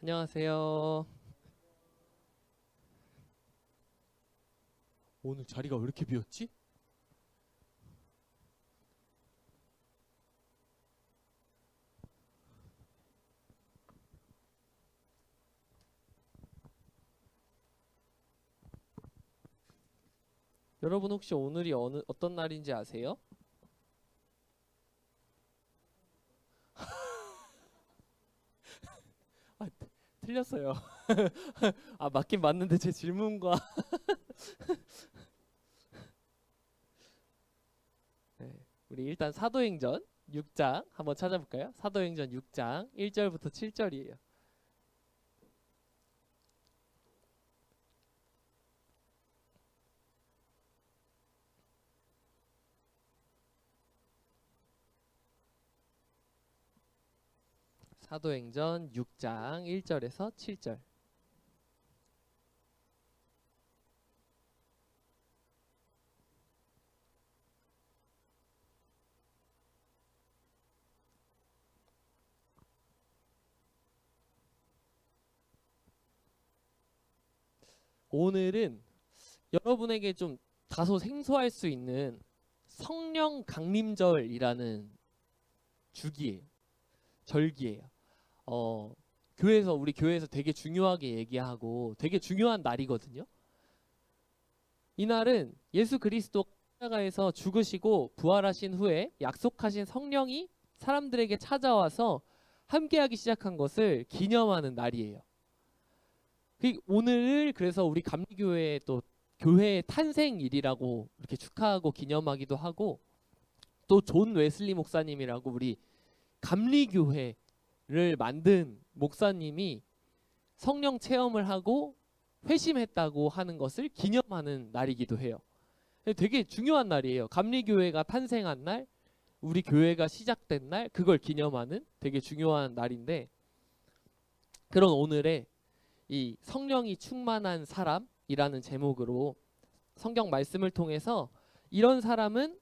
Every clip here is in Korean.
안녕하세요. 오늘 자리가 왜 이렇게 비었지? 여러분 혹시 오늘이 어떤 날인지 아세요? 아, 틀렸어요. 아, 맞긴 맞는데 제 질문과 네, 우리 일단 사도행전 6장 한번 찾아볼까요? 사도행전 6장 1절부터 7절이에요. 사도행전 6장 1절에서 7절. 오늘은 여러분에게 좀 다소 생소할 수 있는 성령 강림절이라는 주기예요. 절기예요. 어, 우리 교회에서 되게 중요하게 얘기하고 되게 중요한 날이거든요. 이날은 예수 그리스도 십자가에서 죽으시고 부활하신 후에 약속하신 성령이 사람들에게 찾아와서 함께하기 시작한 것을 기념하는 날이에요. 오늘 그래서 우리 감리교회의 또 교회의 탄생일이라고 이렇게 축하하고 기념하기도 하고, 또 존 웨슬리 목사님이라고 우리 감리교회를 만든 목사님이 성령 체험을 하고 회심했다고 하는 것을 기념하는 날이기도 해요. 되게 중요한 날이에요. 감리교회가 탄생한 날, 우리 교회가 시작된 날, 그걸 기념하는 되게 중요한 날인데, 그런 오늘에 이 성령이 충만한 사람이라는 제목으로 성경 말씀을 통해서 이런 사람은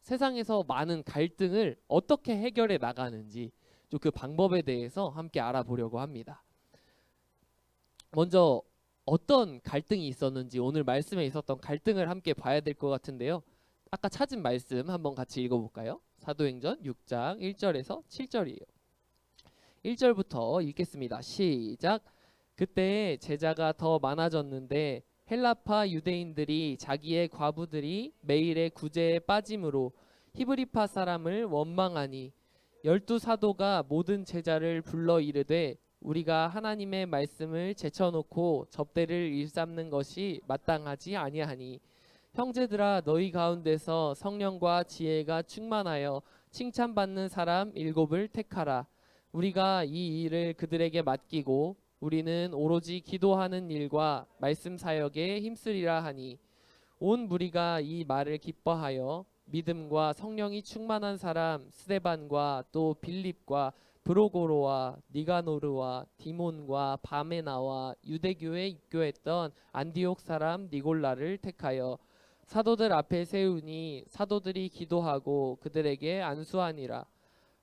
세상에서 많은 갈등을 어떻게 해결해 나가는지 좀 그 방법에 대해서 함께 알아보려고 합니다. 먼저 어떤 갈등이 있었는지, 오늘 말씀에 있었던 갈등을 함께 봐야 될 것 같은데요. 아까 찾은 말씀 한번 같이 읽어볼까요? 사도행전 6장 1절에서 7절이에요. 1절부터 읽겠습니다. 시작. 그때 제자가 더 많아졌는데 헬라파 유대인들이 자기의 과부들이 매일의 구제에 빠짐으로 히브리파 사람을 원망하니 12사도가 모든 제자를 불러 이르되 우리가 하나님의 말씀을 제쳐놓고 접대를 일삼는 것이 마땅하지 아니하니 형제들아 너희 가운데서 성령과 지혜가 충만하여 칭찬받는 사람 7을 택하라. 우리가 이 일을 그들에게 맡기고 우리는 오로지 기도하는 일과 말씀 사역에 힘쓰리라 하니 온 무리가 이 말을 기뻐하여 믿음과 성령이 충만한 사람 스데반과 또 빌립과 브로고로와 니가노르와 디몬과 바메나와 유대교에 입교했던 안디옥 사람 니골라를 택하여 사도들 앞에 세우니 사도들이 기도하고 그들에게 안수하니라.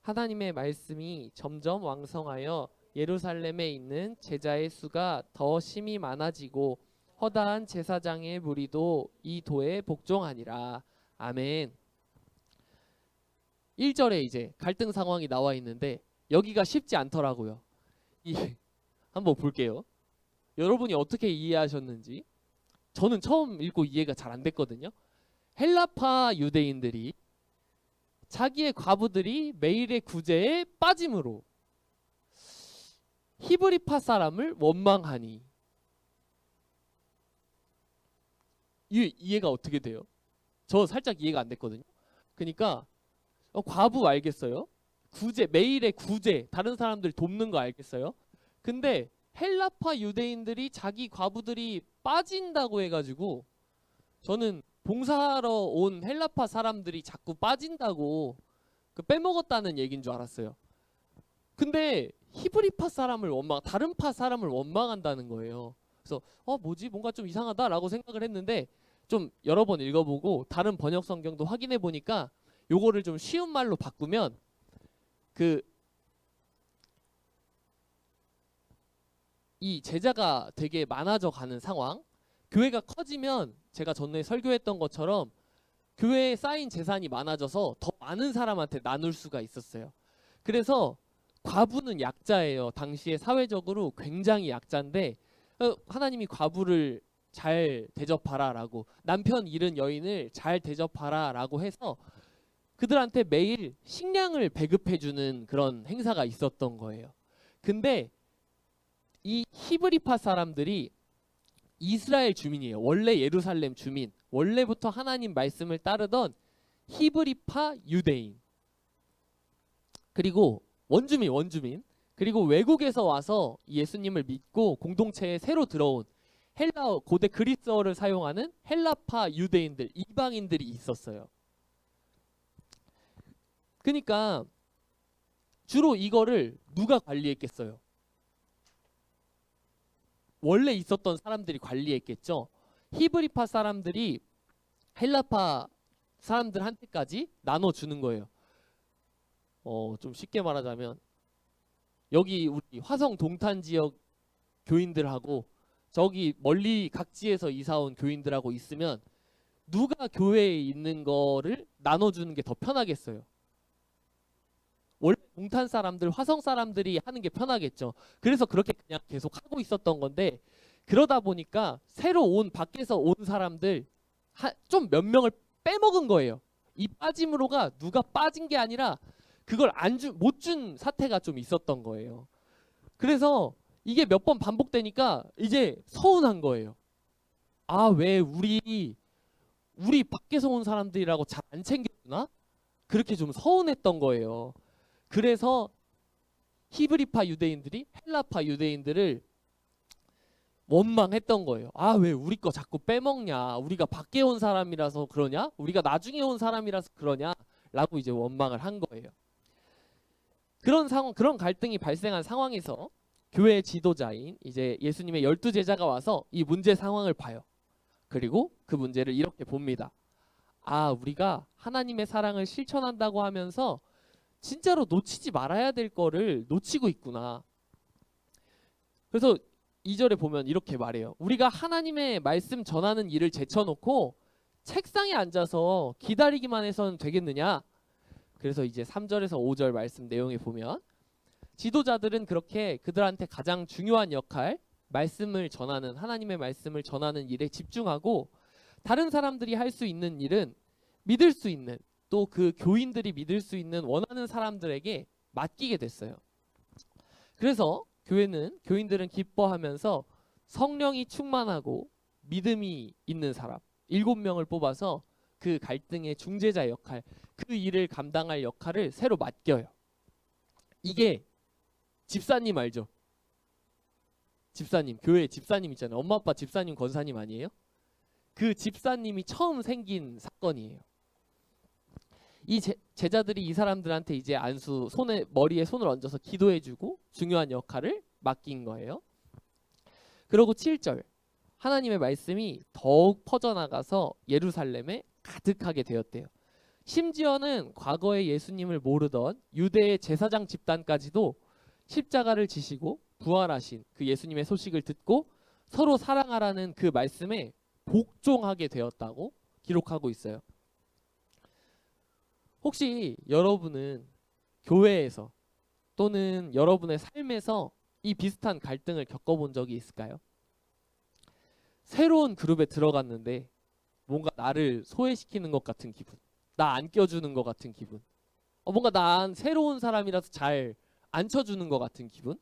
하나님의 말씀이 점점 왕성하여 예루살렘에 있는 제자의 수가 더 심히 많아지고 허다한 제사장의 무리도 이 도에 복종하니라. 아멘. 1절에 이제 갈등 상황이 나와 있는데 여기가 쉽지 않더라고요. 한번 볼게요. 여러분이 어떻게 이해하셨는지. 저는 처음 읽고 이해가 잘 안 됐거든요. 헬라파 유대인들이 자기의 과부들이 매일의 구제에 빠짐으로 히브리파 사람을 원망하니, 이해가 어떻게 돼요? 저 살짝 이해가 안 됐거든요. 그러니까 과부 알겠어요? 구제, 매일의 구제, 다른 사람들 돕는 거 알겠어요? 근데 헬라파 유대인들이 자기 과부들이 빠진다고 해가지고 저는 봉사하러 온 헬라파 사람들이 자꾸 빠진다고 빼먹었다는 얘기인 줄 알았어요. 근데 히브리파 사람을 다른 파 사람을 원망한다는 거예요. 그래서 뭐지? 뭔가 좀 이상하다라고 생각을 했는데 좀 여러 번 읽어보고 다른 번역 성경도 확인해 보니까 요거를 좀 쉬운 말로 바꾸면 이 제자가 되게 많아져 가는 상황, 교회가 커지면 제가 전에 설교했던 것처럼 교회에 쌓인 재산이 많아져서 더 많은 사람한테 나눌 수가 있었어요. 그래서 과부는 약자예요. 당시에 사회적으로 굉장히 약자인데 하나님이 과부를 잘 대접하라 라고, 남편 잃은 여인을 잘 대접하라 라고 해서 그들한테 매일 식량을 배급해 주는 그런 행사가 있었던 거예요. 근데 이 히브리파 사람들이 이스라엘 주민이에요. 원래 예루살렘 주민, 원래부터 하나님 말씀을 따르던 히브리파 유대인, 그리고 원주민, 그리고 외국에서 와서 예수님을 믿고 공동체에 새로 들어온 헬라어, 고대 그리스어를 사용하는 헬라파 유대인들, 이방인들이 있었어요. 그러니까 주로 이거를 누가 관리했겠어요? 원래 있었던 사람들이 관리했겠죠. 히브리파 사람들이 헬라파 사람들한테까지 나눠주는 거예요. 좀 쉽게 말하자면 여기 우리 화성 동탄 지역 교인들하고 저기 멀리 각지에서 이사 온 교인들하고 있으면 누가 교회에 있는 거를 나눠주는 게 더 편하겠어요? 원래 동탄 사람들, 화성 사람들이 하는 게 편하겠죠. 그래서 그렇게 그냥 계속 하고 있었던 건데, 그러다 보니까 새로 온, 밖에서 온 사람들 좀 몇 명을 빼먹은 거예요. 이 빠짐으로가 누가 빠진 게 아니라 그걸 못 준 사태가 좀 있었던 거예요. 그래서 이게 몇 번 반복되니까 이제 서운한 거예요. 아, 왜 우리 밖에서 온 사람들이라고 잘 안 챙겨주나? 그렇게 좀 서운했던 거예요. 그래서 히브리파 유대인들이 헬라파 유대인들을 원망했던 거예요. 아, 왜 우리 거 자꾸 빼먹냐? 우리가 밖에 온 사람이라서 그러냐? 우리가 나중에 온 사람이라서 그러냐? 라고 이제 원망을 한 거예요. 그런 상황, 그런 갈등이 발생한 상황에서 교회 지도자인 이제 예수님의 12제자가 와서 이 문제 상황을 봐요. 그리고 그 문제를 이렇게 봅니다. 아, 우리가 하나님의 사랑을 실천한다고 하면서 진짜로 놓치지 말아야 될 거를 놓치고 있구나. 그래서 2절에 보면 이렇게 말해요. 우리가 하나님의 말씀 전하는 일을 제쳐놓고 책상에 앉아서 기다리기만 해서는 되겠느냐? 그래서 이제 3절에서 5절 말씀 내용에 보면 지도자들은 그렇게 그들한테 가장 중요한 역할, 말씀을 전하는, 하나님의 말씀을 전하는 일에 집중하고 다른 사람들이 할 수 있는 일은 믿을 수 있는, 또 그 교인들이 믿을 수 있는 원하는 사람들에게 맡기게 됐어요. 그래서 교인들은 기뻐하면서 성령이 충만하고 믿음이 있는 사람 7명을 뽑아서 그 갈등의 중재자 역할, 그 일을 감당할 역할을 새로 맡겨요. 이게 집사님 알죠? 집사님, 교회 집사님 있잖아요. 엄마 아빠 집사님 권사님 아니에요? 그 집사님이 처음 생긴 사건이에요. 이 제자들이 이 사람들한테 이제 머리에 손을 얹어서 기도해주고 중요한 역할을 맡긴 거예요. 그리고 7절, 하나님의 말씀이 더욱 퍼져나가서 예루살렘에 가득하게 되었대요. 심지어는 과거에 예수님을 모르던 유대의 제사장 집단까지도 십자가를 지시고 부활하신 그 예수님의 소식을 듣고 서로 사랑하라는 그 말씀에 복종하게 되었다고 기록하고 있어요. 혹시 여러분은 교회에서 또는 여러분의 삶에서 이 비슷한 갈등을 겪어본 적이 있을까요? 새로운 그룹에 들어갔는데 뭔가 나를 소외시키는 것 같은 기분, 나 안 껴주는 것 같은 기분, 뭔가 난 새로운 사람이라서 잘 안 쳐주는 것 같은 기분.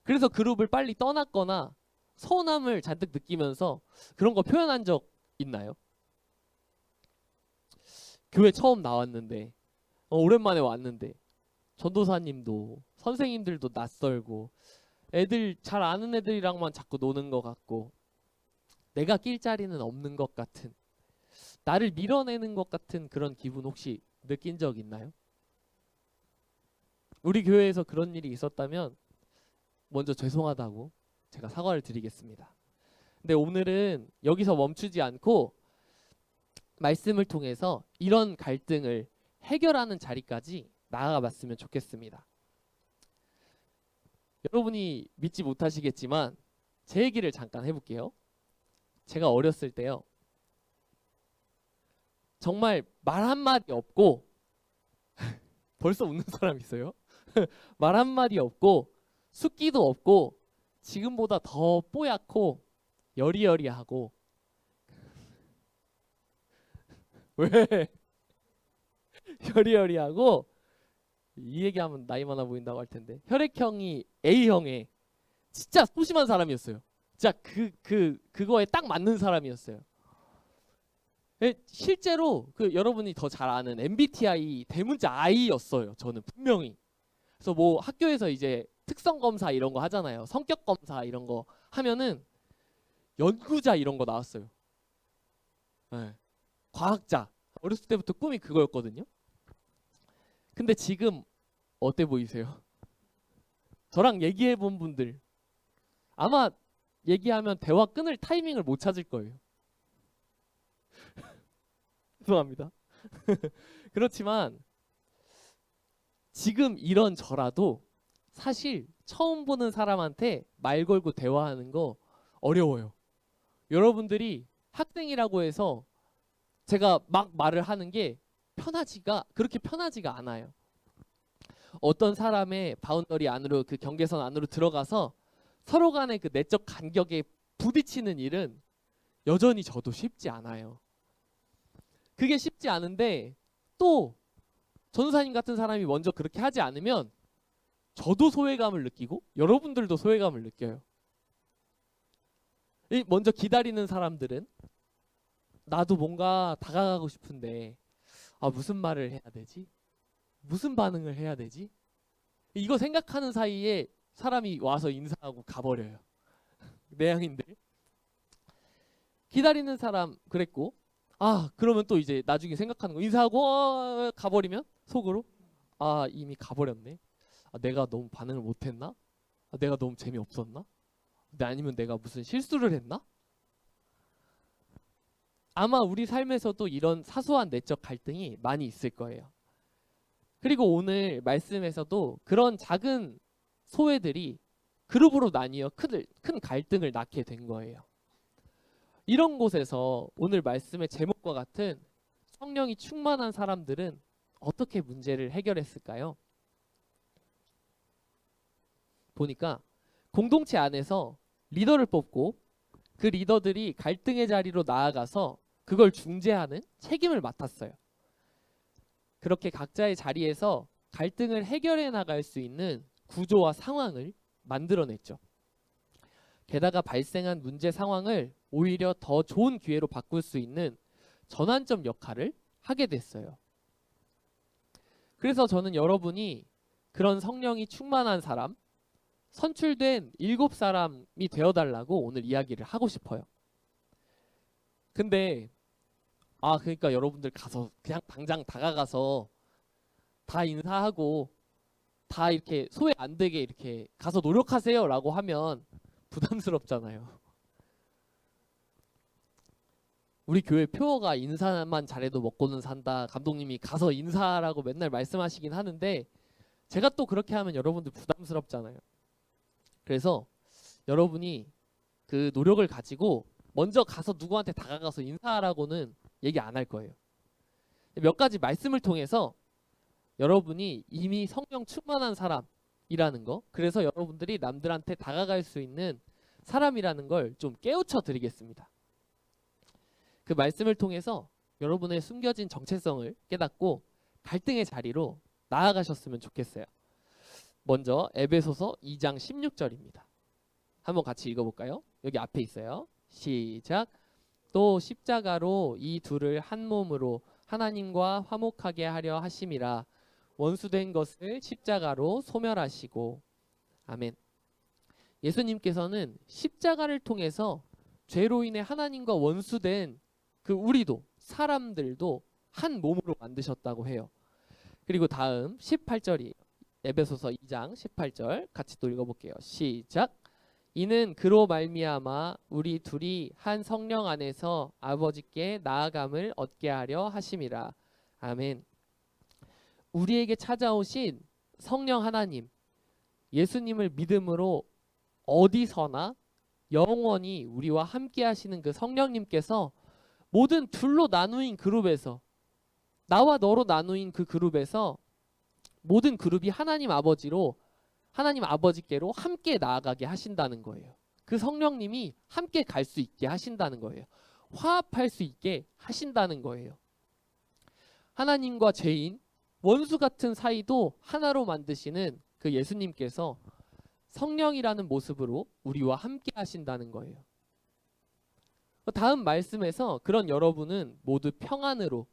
그래서 그룹을 빨리 떠났거나 서운함을 잔뜩 느끼면서 그런 거 표현한 적 있나요? 교회 처음 나왔는데 오랜만에 왔는데 전도사님도 선생님들도 낯설고 애들 잘 아는 애들이랑만 자꾸 노는 것 같고 내가 낄 자리는 없는 것 같은, 나를 밀어내는 것 같은 그런 기분 혹시 느낀 적 있나요? 우리 교회에서 그런 일이 있었다면 먼저 죄송하다고 제가 사과를 드리겠습니다. 근데 오늘은 여기서 멈추지 않고 말씀을 통해서 이런 갈등을 해결하는 자리까지 나아가 봤으면 좋겠습니다. 여러분이 믿지 못하시겠지만 제 얘기를 잠깐 해볼게요. 제가 어렸을 때요. 정말 말 한마디 없고 벌써 웃는 사람 있어요? 말 한마디 없고 숫기도 없고 지금보다 더 뽀얗고 여리여리하고 왜? 여리여리하고 이 얘기하면 나이 많아 보인다고 할 텐데 혈액형이 A형에 진짜 소심한 사람이었어요. 진짜 그거에 딱 맞는 사람이었어요. 실제로 그 여러분이 더 잘 아는 MBTI 대문자 I였어요. 저는 분명히. 그래서 뭐 학교에서 이제 특성 검사 이런 거 하잖아요. 성격 검사 이런 거 하면은 연구자 이런 거 나왔어요. 네. 과학자. 어렸을 때부터 꿈이 그거였거든요. 근데 지금 어때 보이세요? 저랑 얘기해 본 분들 아마 얘기하면 대화 끊을 타이밍을 못 찾을 거예요. 죄송합니다. 그렇지만 지금 이런 저라도 사실 처음 보는 사람한테 말 걸고 대화하는 거 어려워요. 여러분들이 학생이라고 해서 제가 막 말을 하는 게 그렇게 편하지가 않아요. 어떤 사람의 바운더리 안으로 그 경계선 안으로 들어가서 서로 간의 그 내적 간격에 부딪히는 일은 여전히 저도 쉽지 않아요. 그게 쉽지 않은데 또 전도사님 같은 사람이 먼저 그렇게 하지 않으면 저도 소외감을 느끼고 여러분들도 소외감을 느껴요. 먼저 기다리는 사람들은 나도 뭔가 다가가고 싶은데 무슨 말을 해야 되지? 무슨 반응을 해야 되지? 이거 생각하는 사이에 사람이 와서 인사하고 가버려요. 내향인들. 기다리는 사람 그랬고 그러면 또 이제 나중에 생각하는 거 인사하고 가버리면 속으로 이미 가버렸네. 내가 너무 반응을 못했나? 내가 너무 재미없었나? 아니면 내가 무슨 실수를 했나? 아마 우리 삶에서도 이런 사소한 내적 갈등이 많이 있을 거예요. 그리고 오늘 말씀에서도 그런 작은 소외들이 그룹으로 나뉘어 큰 갈등을 낳게 된 거예요. 이런 곳에서 오늘 말씀의 제목과 같은 성령이 충만한 사람들은 어떻게 문제를 해결했을까요? 보니까 공동체 안에서 리더를 뽑고 그 리더들이 갈등의 자리로 나아가서 그걸 중재하는 책임을 맡았어요. 그렇게 각자의 자리에서 갈등을 해결해 나갈 수 있는 구조와 상황을 만들어냈죠. 게다가 발생한 문제 상황을 오히려 더 좋은 기회로 바꿀 수 있는 전환점 역할을 하게 됐어요. 그래서 저는 여러분이 그런 성령이 충만한 사람, 선출된 7사람이 되어달라고 오늘 이야기를 하고 싶어요. 근데 그러니까 여러분들 가서 그냥 당장 다가가서 다 인사하고 다 이렇게 소외 안 되게 이렇게 가서 노력하세요 라고 하면 부담스럽잖아요. 우리 교회 표어가 인사만 잘해도 먹고는 산다. 감독님이 가서 인사라고 맨날 말씀하시긴 하는데 제가 또 그렇게 하면 여러분들 부담스럽잖아요. 그래서 여러분이 그 노력을 가지고 먼저 가서 누구한테 다가가서 인사하라고는 얘기 안 할 거예요. 몇 가지 말씀을 통해서 여러분이 이미 성령 충만한 사람이라는 거, 그래서 여러분들이 남들한테 다가갈 수 있는 사람이라는 걸 좀 깨우쳐 드리겠습니다. 그 말씀을 통해서 여러분의 숨겨진 정체성을 깨닫고 갈등의 자리로 나아가셨으면 좋겠어요. 먼저 에베소서 2장 16절입니다. 한번 같이 읽어볼까요? 여기 앞에 있어요. 시작. 또 십자가로 이 둘을 한 몸으로 하나님과 화목하게 하려 하심이라. 원수된 것을 십자가로 소멸하시고. 아멘. 예수님께서는 십자가를 통해서 죄로 인해 하나님과 원수된 그 우리도 사람들도 한 몸으로 만드셨다고 해요. 그리고 다음 18절이에요. 에베소서 2장 18절 같이 또 읽어볼게요. 시작. 이는 그로 말미암아 우리 둘이 한 성령 안에서 아버지께 나아감을 얻게 하려 하심이라. 아멘. 우리에게 찾아오신 성령 하나님, 예수님을 믿음으로 어디서나 영원히 우리와 함께 하시는 그 성령님께서 모든 둘로 나누인 그룹에서, 나와 너로 나누인 그 그룹에서 모든 그룹이 하나님 아버지께로 함께 나아가게 하신다는 거예요. 그 성령님이 함께 갈 수 있게 하신다는 거예요. 화합할 수 있게 하신다는 거예요. 하나님과 죄인, 원수 같은 사이도 하나로 만드시는 그 예수님께서 성령이라는 모습으로 우리와 함께 하신다는 거예요. 다음 말씀에서 그런 여러분은 모두 평안으로,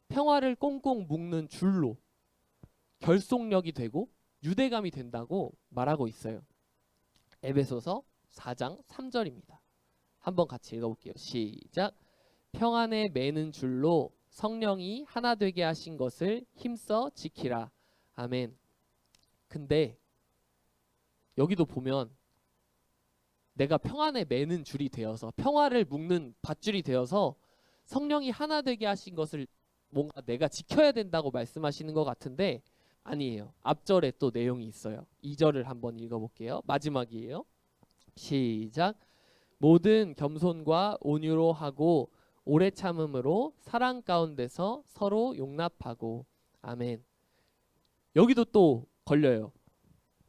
평화를 꽁꽁 묶는 줄로 결속력이 되고 유대감이 된다고 말하고 있어요. 에베소서 4장 3절입니다. 한번 같이 읽어볼게요. 시작. 평안에 매는 줄로 성령이 하나 되게 하신 것을 힘써 지키라. 아멘. 근데 여기도 보면 내가 평안에 매는 줄이 되어서, 평화를 묶는 밧줄이 되어서 성령이 하나 되게 하신 것을 뭔가 내가 지켜야 된다고 말씀하시는 것 같은데 아니에요. 앞절에 또 내용이 있어요. 2절을 한번 읽어볼게요. 마지막이에요. 시작. 모든 겸손과 온유로 하고 오래 참음으로 사랑 가운데서 서로 용납하고. 아멘. 여기도 또 걸려요.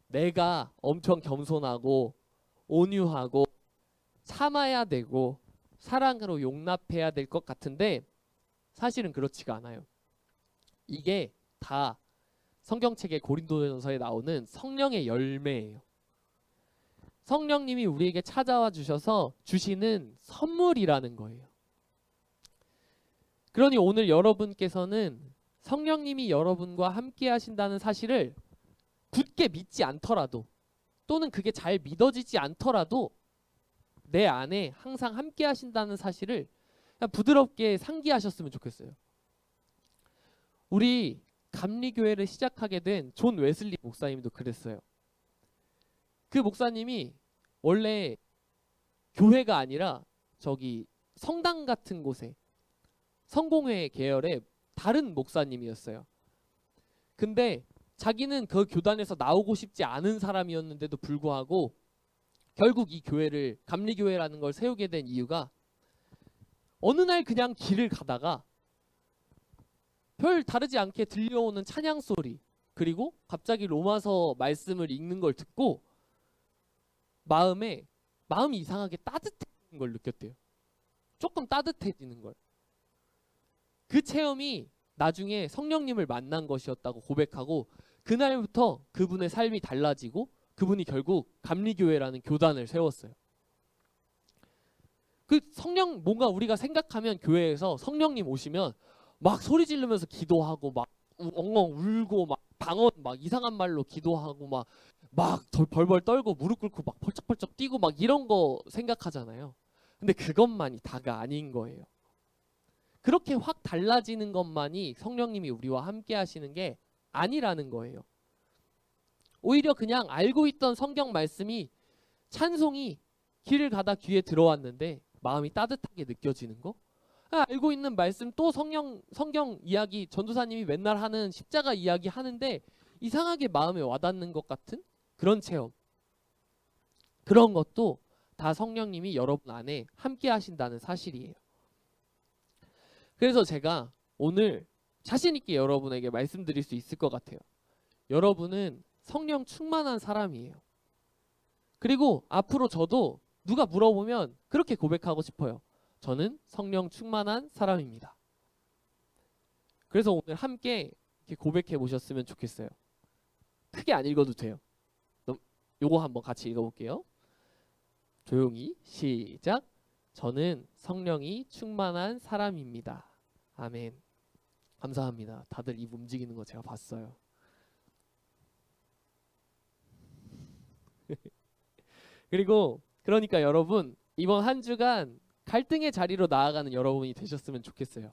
내가 엄청 겸손하고 온유하고 참아야 되고 사랑으로 용납해야 될 것 같은데 사실은 그렇지가 않아요. 이게 다 성경책의 고린도전서에 나오는 성령의 열매예요. 성령님이 우리에게 찾아와 주셔서 주시는 선물이라는 거예요. 그러니 오늘 여러분께서는 성령님이 여러분과 함께 하신다는 사실을 굳게 믿지 않더라도, 또는 그게 잘 믿어지지 않더라도 내 안에 항상 함께 하신다는 사실을 그냥 부드럽게 상기하셨으면 좋겠어요. 우리 감리교회를 시작하게 된 존 웨슬리 목사님도 그랬어요. 그 목사님이 원래 교회가 아니라 저기 성당 같은 곳에 성공회 계열의 다른 목사님이었어요. 근데 자기는 그 교단에서 나오고 싶지 않은 사람이었는데도 불구하고 결국 이 교회를, 감리교회라는 걸 세우게 된 이유가 어느 날 그냥 길을 가다가 별 다르지 않게 들려오는 찬양 소리, 그리고 갑자기 로마서 말씀을 읽는 걸 듣고 마음이 이상하게 따뜻해지는 걸 느꼈대요. 조금 따뜻해지는 걸. 그 체험이 나중에 성령님을 만난 것이었다고 고백하고 그날부터 그분의 삶이 달라지고 그분이 결국 감리교회라는 교단을 세웠어요. 그 성령, 뭔가 우리가 생각하면 교회에서 성령님 오시면 막 소리 지르면서 기도하고 막 엉엉 울고 막 방언 막 이상한 말로 기도하고 막 벌벌 떨고 무릎 꿇고 막 펄쩍펄쩍 뛰고 막 이런 거 생각하잖아요. 근데 그것만이 다가 아닌 거예요. 그렇게 확 달라지는 것만이 성령님이 우리와 함께 하시는 게 아니라는 거예요. 오히려 그냥 알고 있던 성경 말씀이, 찬송이 길을 가다 귀에 들어왔는데 마음이 따뜻하게 느껴지는 거, 알고 있는 말씀, 또 성경 이야기, 전도사님이 맨날 하는 십자가 이야기 하는데 이상하게 마음에 와닿는 것 같은 그런 체험, 그런 것도 다 성령님이 여러분 안에 함께 하신다는 사실이에요. 그래서 제가 오늘 자신 있게 여러분에게 말씀드릴 수 있을 것 같아요. 여러분은 성령 충만한 사람이에요. 그리고 앞으로 저도 누가 물어보면 그렇게 고백하고 싶어요. 저는 성령 충만한 사람입니다. 그래서 오늘 함께 이렇게 고백해 보셨으면 좋겠어요. 크게 안 읽어도 돼요. 요거 한번 같이 읽어볼게요. 조용히 시작. 저는 성령이 충만한 사람입니다. 아멘. 감사합니다. 다들 입 움직이는 거 제가 봤어요. 그리고 그러니까 여러분, 이번 한 주간 갈등의 자리로 나아가는 여러분이 되셨으면 좋겠어요.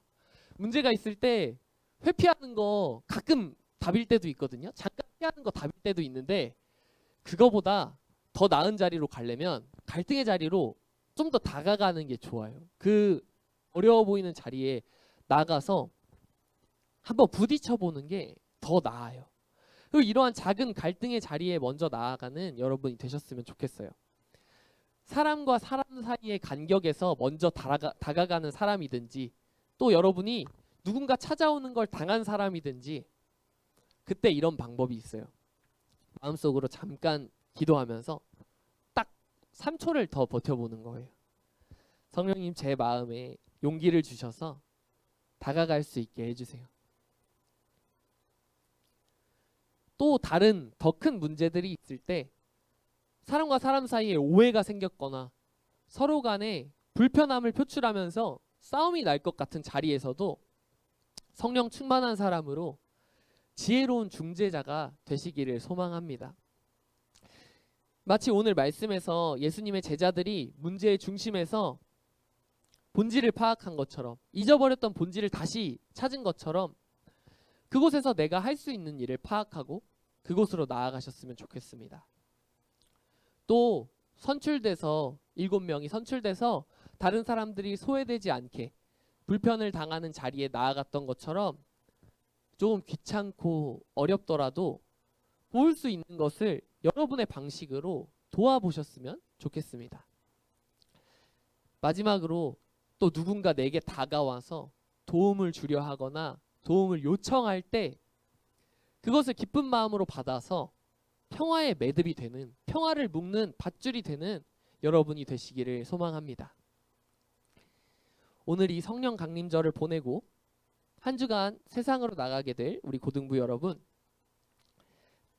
문제가 있을 때 회피하는 거 가끔 답일 때도 있거든요. 잠깐 피하는 거 답일 때도 있는데 그거보다 더 나은 자리로 가려면 갈등의 자리로 좀 더 다가가는 게 좋아요. 그 어려워 보이는 자리에 나가서 한번 부딪혀 보는 게 더 나아요. 그리고 이러한 작은 갈등의 자리에 먼저 나아가는 여러분이 되셨으면 좋겠어요. 사람과 사람 사이의 간격에서 먼저 다가가는 사람이든지, 또 여러분이 누군가 찾아오는 걸 당한 사람이든지, 그때 이런 방법이 있어요. 마음속으로 잠깐 기도하면서 딱 3초를 더 버텨보는 거예요. 성령님, 제 마음에 용기를 주셔서 다가갈 수 있게 해주세요. 또 다른 더 큰 문제들이 있을 때, 사람과 사람 사이에 오해가 생겼거나 서로 간에 불편함을 표출하면서 싸움이 날 것 같은 자리에서도 성령 충만한 사람으로 지혜로운 중재자가 되시기를 소망합니다. 마치 오늘 말씀에서 예수님의 제자들이 문제의 중심에서 본질을 파악한 것처럼, 잊어버렸던 본질을 다시 찾은 것처럼, 그곳에서 내가 할 수 있는 일을 파악하고 그곳으로 나아가셨으면 좋겠습니다. 또 선출돼서 7명이 선출돼서 다른 사람들이 소외되지 않게 불편을 당하는 자리에 나아갔던 것처럼, 조금 귀찮고 어렵더라도 도울 수 있는 것을 여러분의 방식으로 도와보셨으면 좋겠습니다. 마지막으로, 또 누군가 내게 다가와서 도움을 주려 하거나 도움을 요청할 때 그것을 기쁜 마음으로 받아서 평화의 매듭이 되는, 평화를 묶는 밧줄이 되는 여러분이 되시기를 소망합니다. 오늘 이 성령 강림절을 보내고 한 주간 세상으로 나가게 될 우리 고등부 여러분,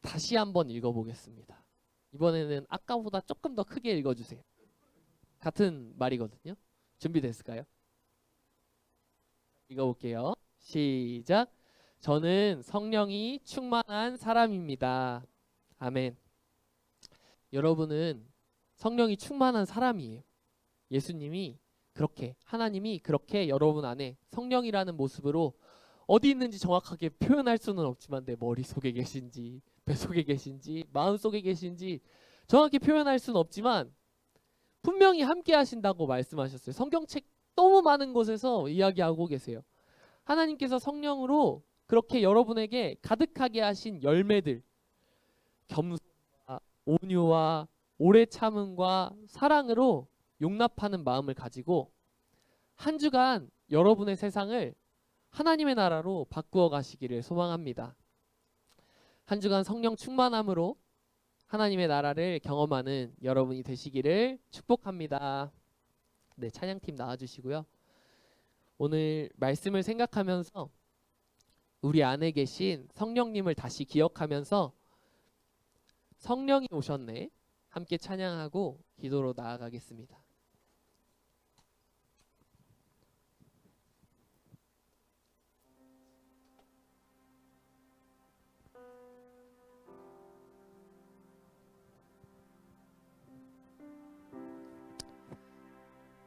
다시 한번 읽어보겠습니다. 이번에는 아까보다 조금 더 크게 읽어주세요. 같은 말이거든요. 준비됐을까요? 읽어볼게요. 시작. 저는 성령이 충만한 사람입니다. 아멘. 여러분은 성령이 충만한 사람이에요. 예수님이 그렇게, 하나님이 그렇게 여러분 안에 성령이라는 모습으로 어디 있는지 정확하게 표현할 수는 없지만, 내 머릿속에 계신지 뱃속에 계신지 마음속에 계신지 정확히 표현할 수는 없지만 분명히 함께 하신다고 말씀하셨어요. 성경책 너무 많은 곳에서 이야기하고 계세요. 하나님께서 성령으로 그렇게 여러분에게 가득하게 하신 열매들, 겸손과 온유와 오래 참음과 사랑으로 용납하는 마음을 가지고 한 주간 여러분의 세상을 하나님의 나라로 바꾸어 가시기를 소망합니다. 한 주간 성령 충만함으로 하나님의 나라를 경험하는 여러분이 되시기를 축복합니다. 네, 찬양팀 나와주시고요. 오늘 말씀을 생각하면서 우리 안에 계신 성령님을 다시 기억하면서 성령이 오셨네 함께 찬양하고 기도로 나아가겠습니다.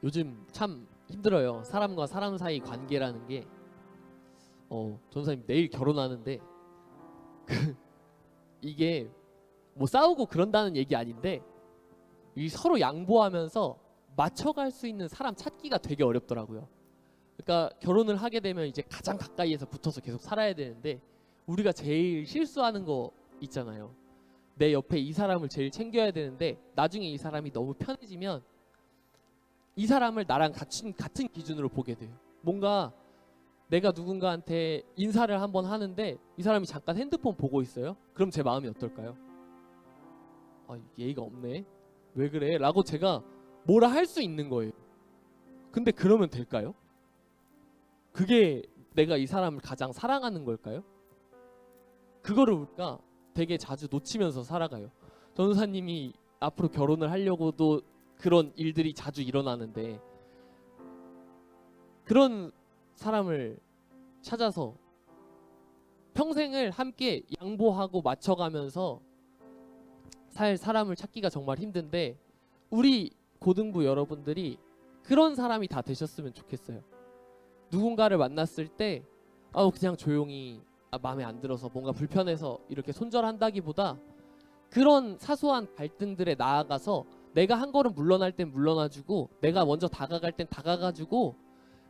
요즘 참 힘들어요. 사람과 사람 사이 관계라는 게. 전사님 내일 결혼하는데 이게 뭐 싸우고 그런다는 얘기 아닌데, 이 서로 양보하면서 맞춰갈 수 있는 사람 찾기가 되게 어렵더라고요. 그러니까 결혼을 하게 되면 이제 가장 가까이에서 붙어서 계속 살아야 되는데, 우리가 제일 실수하는 거 있잖아요. 내 옆에 이 사람을 제일 챙겨야 되는데 나중에 이 사람이 너무 편해지면 이 사람을 나랑 같은 기준으로 보게 돼요. 뭔가 내가 누군가한테 인사를 한번 하는데 이 사람이 잠깐 핸드폰 보고 있어요. 그럼 제 마음이 어떨까요? 아, 예의가 없네. 왜 그래? 라고 제가 뭐라 할 수 있는 거예요. 근데 그러면 될까요? 그게 내가 이 사람을 가장 사랑하는 걸까요? 그거를 우리가 되게 자주 놓치면서 살아가요. 전도사님이 앞으로 결혼을 하려고도 그런 일들이 자주 일어나는데, 그런 사람을 찾아서 평생을 함께 양보하고 맞춰가면서 살 사람을 찾기가 정말 힘든데, 우리 고등부 여러분들이 그런 사람이 다 되셨으면 좋겠어요. 누군가를 만났을 때 그냥 조용히 마음에 안 들어서 뭔가 불편해서 이렇게 손절한다기보다, 그런 사소한 갈등들에 나아가서 내가 한 걸음 물러날 땐 물러나주고 내가 먼저 다가갈 땐 다가가주고,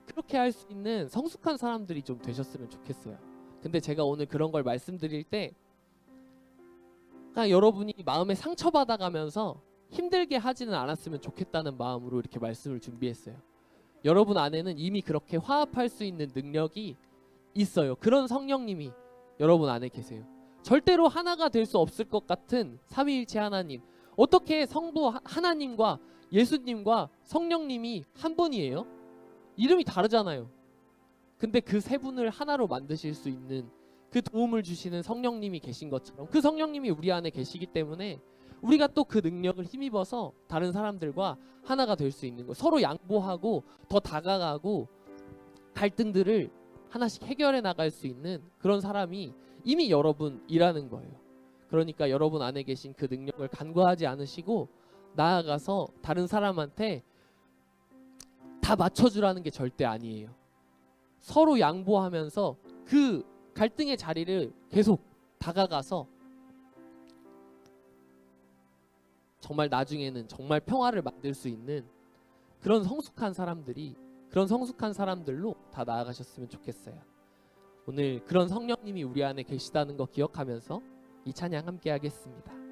그렇게 할 수 있는 성숙한 사람들이 좀 되셨으면 좋겠어요. 근데 제가 오늘 그런 걸 말씀드릴 때 그러니까 여러분이 마음에 상처받아가면서 힘들게 하지는 않았으면 좋겠다는 마음으로 이렇게 말씀을 준비했어요. 여러분 안에는 이미 그렇게 화합할 수 있는 능력이 있어요. 그런 성령님이 여러분 안에 계세요. 절대로 하나가 될 수 없을 것 같은 삼위일체 하나님. 어떻게 성부 하나님과 예수님과 성령님이 한 분이에요? 이름이 다르잖아요. 근데 그 세 분을 하나로 만드실 수 있는 그 도움을 주시는 성령님이 계신 것처럼 그 성령님이 우리 안에 계시기 때문에 우리가 또 그 능력을 힘입어서 다른 사람들과 하나가 될 수 있는 거, 서로 양보하고 더 다가가고 갈등들을 하나씩 해결해 나갈 수 있는 그런 사람이 이미 여러분이라는 거예요. 그러니까 여러분 안에 계신 그 능력을 간과하지 않으시고 나아가서 다른 사람한테 다 맞춰주라는 게 절대 아니에요. 서로 양보하면서 그 갈등의 자리를 계속 다가가서 정말 나중에는 정말 평화를 만들 수 있는 그런 성숙한 사람들이, 그런 성숙한 사람들로 다 나아가셨으면 좋겠어요. 오늘 그런 성령님이 우리 안에 계시다는 거 기억하면서 이 찬양 함께 하겠습니다.